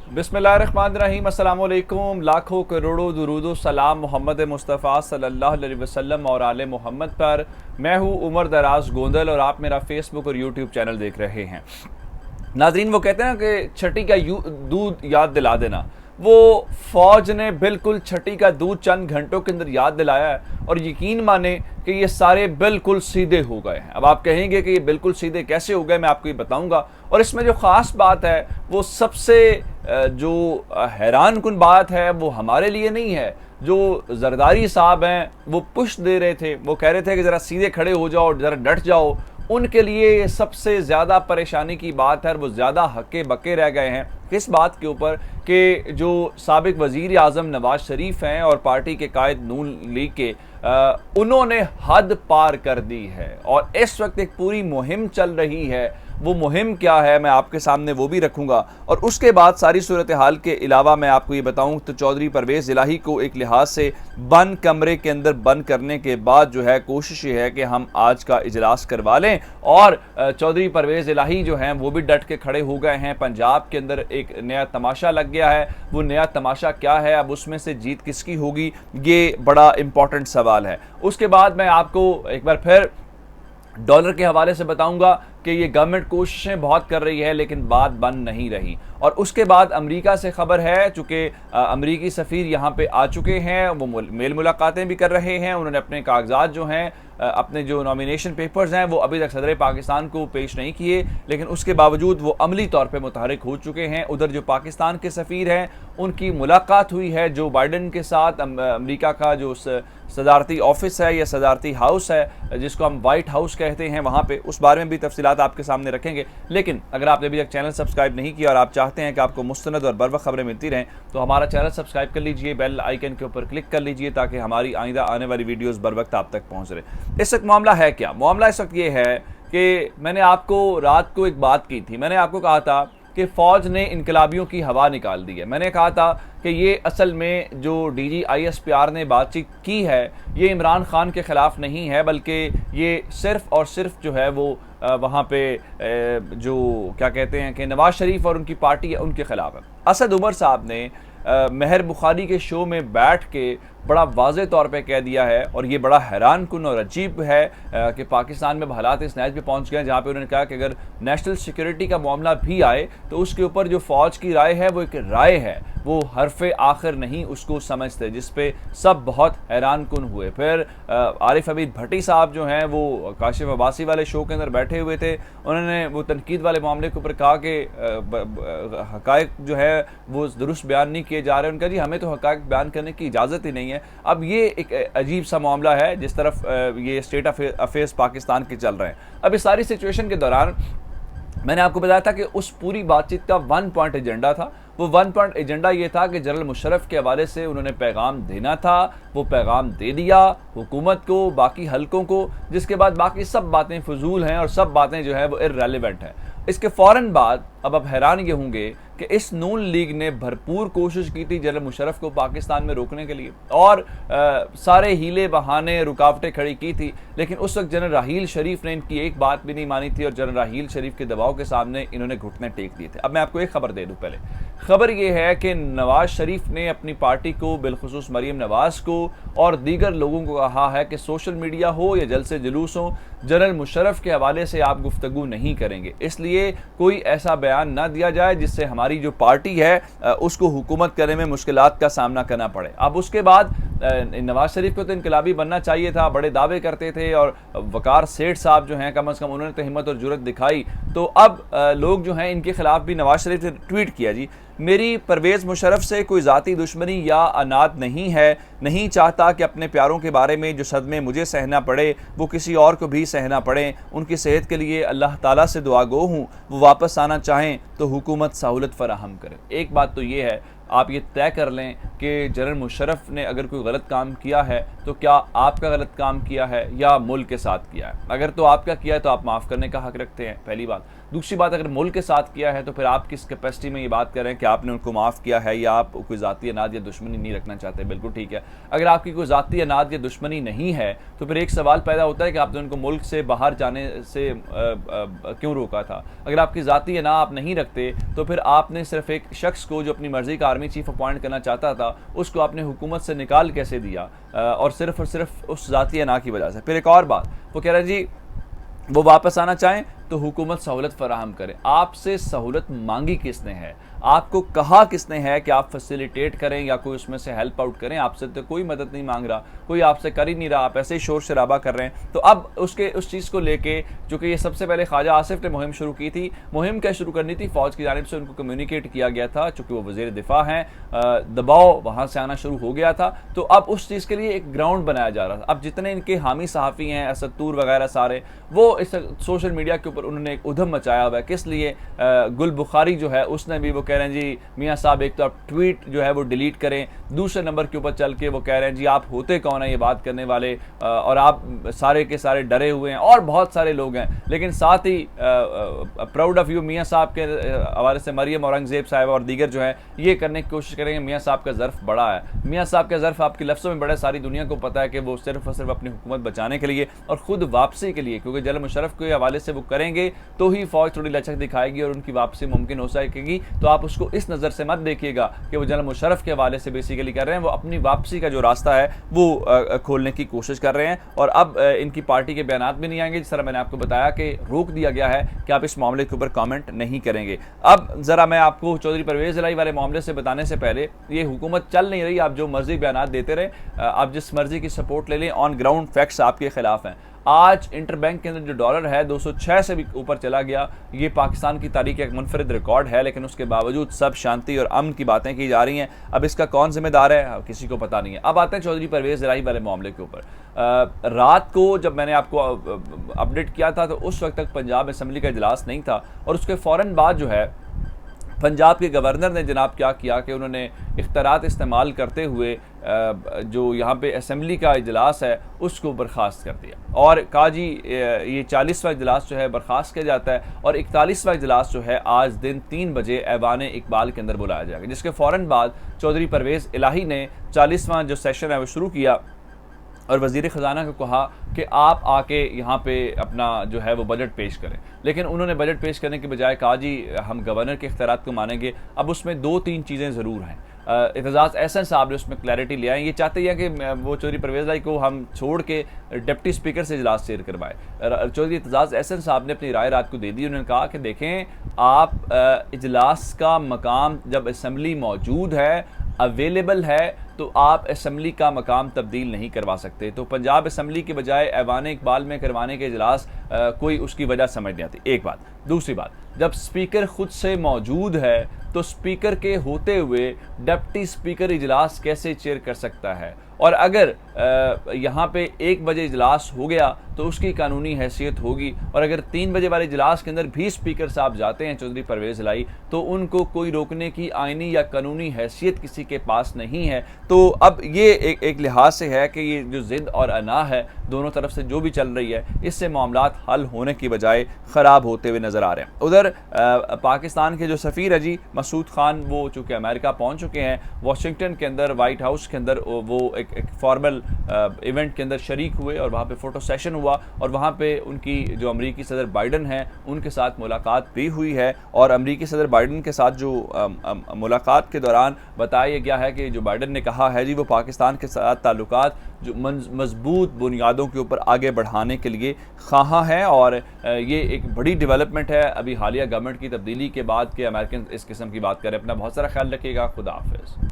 बिस्मिल्लाहिर्रहमानिर्रहीम, अस्सलाम वालेकुम। लाखों करोड़ों दुरूदो सलाम मोहम्मद मुस्तफ़ा सल्लल्लाहु अलैहि वसल्लम और आले मोहम्मद पर। मैं हूँ उमर दराज गोंदल और आप मेरा फेसबुक और यूट्यूब चैनल देख रहे हैं। नाजरीन, वो कहते हैं ना कि छठी का दूध याद दिला देना। वो फौज ने बिल्कुल छठी का दूध चंद घंटों के अंदर याद दिलाया है और यकीन माने कि ये सारे बिल्कुल सीधे हो गए हैं। अब आप कहेंगे कि ये बिल्कुल सीधे कैसे हो गए, मैं आपको ये बताऊंगा। और इसमें जो ख़ास बात है वो सबसे जो हैरान कुन बात है वो हमारे लिए नहीं है। जो जरदारी साहब हैं वो पुश दे रहे थे, वो कह रहे थे कि ज़रा सीधे खड़े हो जाओ, ज़रा डट जाओ। उनके लिए सबसे ज़्यादा परेशानी की बात है, वो ज़्यादा हक्के बक्के रह गए हैं किस बात के ऊपर कि जो साबिक वज़ीर आज़म नवाज शरीफ हैं और पार्टी के कायद नून लीग के उन्होंने हद पार कर दी है। और इस वक्त एक पूरी मुहिम चल रही है। वो मुहिम क्या है मैं आपके सामने वो भी रखूंगा। और उसके बाद सारी सूरत हाल के अलावा मैं आपको ये बताऊं तो चौधरी परवेज़ इलाही को एक लिहाज से बंद कमरे के अंदर बंद करने के बाद जो है कोशिश ये है कि हम आज का इजलास करवा लें। और चौधरी परवेज़ इलाही जो हैं वो भी डट के खड़े हो गए हैं। पंजाब के अंदर एक नया तमाशा लग गया है। वो नया तमाशा क्या है, अब उसमें से जीत किसकी होगी, ये बड़ा इंपॉर्टेंट सवाल है। उसके बाद मैं आपको एक बार फिर डॉलर के हवाले से बताऊंगा कि ये गवर्नमेंट कोशिशें बहुत कर रही है लेकिन बात बन नहीं रही। और उसके बाद अमेरिका से खबर है, चूँकि अमेरिकी सफ़ीर यहाँ पे आ चुके हैं, वो मेल मुलाकातें भी कर रहे हैं। उन्होंने अपने कागजात जो हैं, अपने जो नॉमिनेशन पेपर्स हैं वो अभी तक सदर पाकिस्तान को पेश नहीं किए, लेकिन उसके बावजूद वो अमली तौर पे मुतहरिक हो चुके हैं। उधर जो पाकिस्तान के सफ़ीर हैं उनकी मुलाकात हुई है जो बाइडन के साथ। अमेरिका का जो सदारती ऑफिस है या सदारती हाउस है जिसको हम वाइट हाउस कहते हैं, वहाँ पे उस बारे में भी तफसीलात आपके सामने रखेंगे। लेकिन अगर आपने अभी तक चैनल सब्सक्राइब नहीं किया और आप चाहते हैं कि आपको मुस्तनद और बर वक्त खबरें मिलती रहें तो हमारा चैनल सब्सक्राइब कर लीजिए, बेल आइकन के ऊपर क्लिक कर लीजिए ताकि हमारी आइंदा आने वाली वीडियोज़ बर वक्त आप तक पहुँच रहे। इस वक्त मामला है क्या? मामला इस वक्त ये है कि मैंने आपको रात को एक बात की थी। मैंने आपको कहा था कि फ़ौज ने इनकलाबियों की हवा निकाल दी है। मैंने कहा था कि ये असल में जो DGISPR ने बातचीत की है ये इमरान खान के ख़िलाफ़ नहीं है, बल्कि ये सिर्फ़ और सिर्फ जो है वो वहाँ पे जो क्या कहते हैं कि नवाज शरीफ और उनकी पार्टी है उनके ख़िलाफ़ है। असद उमर साहब ने महर बुखारी के शो में बैठ के बड़ा वाज़े तौर पे कह दिया है और ये बड़ा हैरान कुन और अजीब है कि पाकिस्तान में हालात इस नहज पे पहुँच गए जहाँ पे उन्होंने कहा कि अगर नेशनल सिक्योरिटी का मामला भी आए तो उसके ऊपर जो फ़ौज की राय है वो एक राय है, वो हरफ़े आखिर नहीं उसको समझते, जिस पे सब बहुत हैरान कुन हुए। फिर आरिफ हमीद भट्टी साहब जो हैं वो काशिफ अब्बासी वाले शो के अंदर बैठे हुए थे। उन्होंने वो तनकीद वाले मामले के ऊपर कहा कि हक़ाइक़ जो है वो दुरुस्त बयान नहीं किए जा रहे। उनका जी हमें तो हक़ाइक़ बयान करने की इजाज़त ही नहीं है। अब ये एक अजीब सा मामला है जिस तरफ ये स्टेट अफेयर्स पाकिस्तान के चल रहे हैं। अब इस सारी सिचुएशन के दौरान मैंने आपको बताया था कि उस पूरी बातचीत का 1 पॉइंट एजेंडा था। वो 1 पॉइंट एजेंडा ये था कि जनरल मुशर्रफ के हवाले से उन्होंने पैगाम देना था, वो पैगाम दे दिया हुकूमत को, बाकी हलकों को, जिसके बाद बाकी सब बातें फजूल हैं और सब बातें जो है वो इर्रेलेवेंट हैं। इसके फ़ौरन बाद अब आप हैरान ये होंगे कि इस नून लीग ने भरपूर कोशिश की थी जनरल मुशर्रफ को पाकिस्तान में रोकने के लिए और सारे हीले बहाने रुकावटें खड़ी की थी, लेकिन उस वक्त जनरल राहील शरीफ ने इनकी एक बात भी नहीं मानी थी और जनरल राहील शरीफ के दबाव के सामने इन्होंने घुटने टेक दिए थे। अब मैं आपको एक खबर दे दूं। पहले खबर यह है कि नवाज शरीफ ने अपनी पार्टी को, बिलखुसूस मरीम नवाज को और दीगर लोगों को कहा है कि सोशल मीडिया हो या जलसे जुलूस हो, जनरल मुशर्रफ के हवाले से आप गुफ्तगू नहीं करेंगे, इसलिए कोई ऐसा बयान ना दिया जाए जिससे हमारी जो पार्टी है उसको हुकूमत करने में मुश्किलात का सामना करना पड़े। अब उसके बाद नवाज शरीफ को तो इनकलाबी बनना चाहिए था, बड़े दावे करते थे और वकार सेठ साहब जो हैं कम अज़ कम उन्होंने तो हिम्मत और जुर्रत दिखाई। तो अब लोग जो हैं इनके खिलाफ भी नवाज शरीफ ने ट्वीट किया, जी मेरी परवेज़ मुशर्रफ से कोई ज़ाती दुश्मनी या अनाद नहीं है, नहीं चाहता कि अपने प्यारों के बारे में जो सदमे मुझे सहना पड़े वो किसी और को भी सहना पड़े। उनकी सेहत के लिए अल्लाह ताला से दुआ गो हूँ, वो वापस आना चाहें तो हुकूमत सहूलत फराहम करे। एक बात तो ये है, आप ये तय कर लें कि जनरल मुशर्रफ ने अगर कोई गलत काम किया है तो क्या आपका गलत काम किया है या मुल्क के साथ किया है। अगर तो आपका किया है तो आप माफ़ करने का हक़ रखते हैं, पहली बात। दूसरी बात, अगर मुल्क के साथ किया है तो फिर आप किस कैपेसिटी में ये बात कर रहे हैं कि आपने उनको माफ़ किया है या आप कोई ज़ाती अनाद या दुश्मनी नहीं रखना चाहते। बिल्कुल ठीक है, अगर आपकी कोई ज़ाती अनाद या दुश्मनी नहीं है तो फिर एक सवाल पैदा होता है कि आपने उनको मुल्क से बाहर जाने से क्यों रोका था। अगर आपकी ज़ाती अना आप नहीं रखते तो फिर आपने सिर्फ एक शख्स को जो अपनी मर्ज़ी का आर्मी चीफ अपॉइंट करना चाहता था उसको आपने हुकूमत से निकाल कैसे दिया, और सिर्फ उस ज़ाती अना की वजह से। फिर एक और बात, वो कह रहे हैं जी वो वापस आना चाहें तो हुकूमत सहूलत फराहम करे। आपसे सहूलत मांगी किसने है? आपको कहा किसने है कि आप फैसिलिटेट करें या कोई उसमें से हेल्प आउट करें? आपसे तो कोई मदद नहीं मांग रहा, कोई आपसे कर ही नहीं रहा, आप ऐसे ही शोर शराबा कर रहे हैं। तो अब उस चीज़ को लेके, जो कि ये सबसे पहले ख्वाजा आसिफ ने मुहिम शुरू की थी, मुहिम क्या शुरू करनी थी, फ़ौज की जानिब से उनको कम्युनिकेट किया गया था, चूँकि वो वज़ीर दिफा हैं, दबाव वहाँ से आना शुरू हो गया था। तो अब उस चीज़ के लिए एक ग्राउंड बनाया जा रहा था। अब जितने इनके हामी सहाफ़ी हैं, असद तूर वगैरह सारे, वो इस सोशल मीडिया के ऊपर उन्होंने एक उधम मचाया हुआ है। किस लिए? गुल बुखारी जो है उसने भी, वो कह रहे हैं जी मियाँ साहब एक तो आप ट्वीट जो है वो डिलीट करें, दूसरे नंबर के ऊपर चल के वो कह रहे हैं जी आप होते कौन है ये बात करने वाले, और आप सारे के सारे डरे हुए हैं, और बहुत सारे लोग हैं। लेकिन साथ ही प्राउड ऑफ यू मियाँ साहब के हवाले से मरियम औरंगजेब साहब और दीगर जो है ये करने की कोशिश करेंगे मियाँ साहब का ज़र्फ बड़ा है। मियाँ साहब का ज़र्फ आपके लफ्ज़ों में बड़ा, सारी दुनिया को पता है कि वो सिर्फ और सिर्फ अपनी हुकूमत बचाने के लिए और ख़ुद वापसी के लिए, क्योंकि जनरल मुशर्रफ के हवाले से वो करेंगे तो ही फ़ौज थोड़ी लचक दिखाएगी और उनकी वापसी मुमकिन हो सकेगी। तो आप उसको इस नज़र से मत देखिएगा कि वो जनरल मुशर्रफ के हवाले से बेसिकली कर रहे हैं, वो अपनी वापसी का जो रास्ता है वो खोलने की कोशिश कर रहे हैं। और अब इनकी पार्टी के बयानात भी नहीं आएंगे, जिस तरह मैंने आपको बताया कि रोक दिया गया है कि आप इस मामले के ऊपर कमेंट नहीं करेंगे। अब ज़रा मैं आपको चौधरी परवेज़ इलाही वाले मामले से बताने से पहले, ये हुकूमत चल नहीं रही, आप जो मर्जी बयानात देते रहे, आप जिस मर्जी की सपोर्ट ले लें, ऑन ग्राउंड फैक्ट्स आपके खिलाफ हैं। आज इंटरबैंक के अंदर जो डॉलर है 206 से भी ऊपर चला गया। ये पाकिस्तान की तारीख एक मुनफरिद रिकॉर्ड है, लेकिन उसके बावजूद सब शांति और अमन की बातें की जा रही हैं। अब इसका कौन जिम्मेदार है, किसी को पता नहीं है। अब आते हैं चौधरी परवेज़ इलाही वाले मामले के ऊपर। रात को जब मैंने आपको अपडेट किया था तो उस वक्त तक पंजाब असम्बली का इजलास नहीं था, और उसके फ़ौरन बाद जो है पंजाब के गवर्नर ने जनाब क्या किया कि उन्होंने इख्तियारात इस्तेमाल करते हुए जो यहाँ पे असम्बली का इजलास है उसको बर्खास्त कर दिया, और कहा जी ये 40वां इजलास जो है बर्खास्त किया जाता है, और 41वां इजलास जो है आज दिन 3 बजे ऐवान इकबाल के अंदर बुलाया जाएगा। जिसके फ़ौरन बाद चौधरी परवेज़ इलाही ने 40वां जो सेशन है वो शुरू किया और वज़ीर ख़जाना को कहा कि आप आके यहाँ पे अपना जो है वो बजट पेश करें। लेकिन उन्होंने बजट पेश करने के बजाय कहा जी हम गवर्नर के इख्तियारात को मानेंगे। अब उसमें 2-3 चीज़ें ज़रूर हैं। एतजाज़ एहसन साहब ने उसमें क्लैरिटी ले आए। ये चाहते हैं कि वो चौधरी परवेज़ इलाही को हम छोड़ के डिप्टी स्पीकर से इजलास शेयर करवाए। चौधरी एतजाज़ एहसन साहब ने अपनी राय रात को दे दी। उन्होंने कहा कि देखें, आप इजलास का मकाम जब असम्बली मौजूद है, अवेलेबल है, तो आप असम्बली का मकाम तब्दील नहीं करवा सकते। तो पंजाब असम्बली के बजाय ऐवान इकबाल में करवाने के इजलास कोई उसकी वजह समझ नहीं आती, एक बात। दूसरी बात, जब स्पीकर खुद से मौजूद है तो स्पीकर के होते हुए डिप्टी स्पीकर इजलास कैसे चेयर कर सकता है? और अगर यहाँ पे 1 बजे इजलास हो गया तो उसकी कानूनी हैसियत होगी, और अगर 3 बजे वाले इजलास के अंदर भी स्पीकर साहब जाते हैं चौधरी परवेज़ इलाही, तो उनको कोई रोकने की आइनी या कानूनी हैसियत किसी के पास नहीं है। तो अब ये एक लिहाज से है कि ये जो ज़िद और अना है दोनों तरफ से जो भी चल रही है, इससे मामलात हल होने की बजाय ख़राब होते हुए नज़र आ रहे हैं। उधर पाकिस्तान के जो सफ़ीर है जी मसूद खान, वो चूँकि अमेरिका पहुँच चुके हैं, वाशिंगटन के अंदर वाइट हाउस के अंदर वो एक फॉर्मल इवेंट के अंदर शरीक हुए और वहाँ पे फ़ोटो सेशन हुआ, और वहाँ पे उनकी जो अमरीकी सदर बाइडन हैं उनके साथ मुलाकात भी हुई है। और अमरीकी सदर बाइडन के साथ जो मुलाकात के दौरान बताया गया है कि जो बाइडन ने कहा है जी वो पाकिस्तान के साथ ताल्लुकात जो मजबूत बुनियादों के ऊपर आगे बढ़ाने के लिए ख़्वाह है, और ये एक बड़ी डेवलपमेंट है अभी हालिया गवर्नमेंट की तब्दीली के बाद के अमेरिकन इस किस्म की बात करें। अपना बहुत सारा ख्याल रखिएगा। खुदा हाफिज़।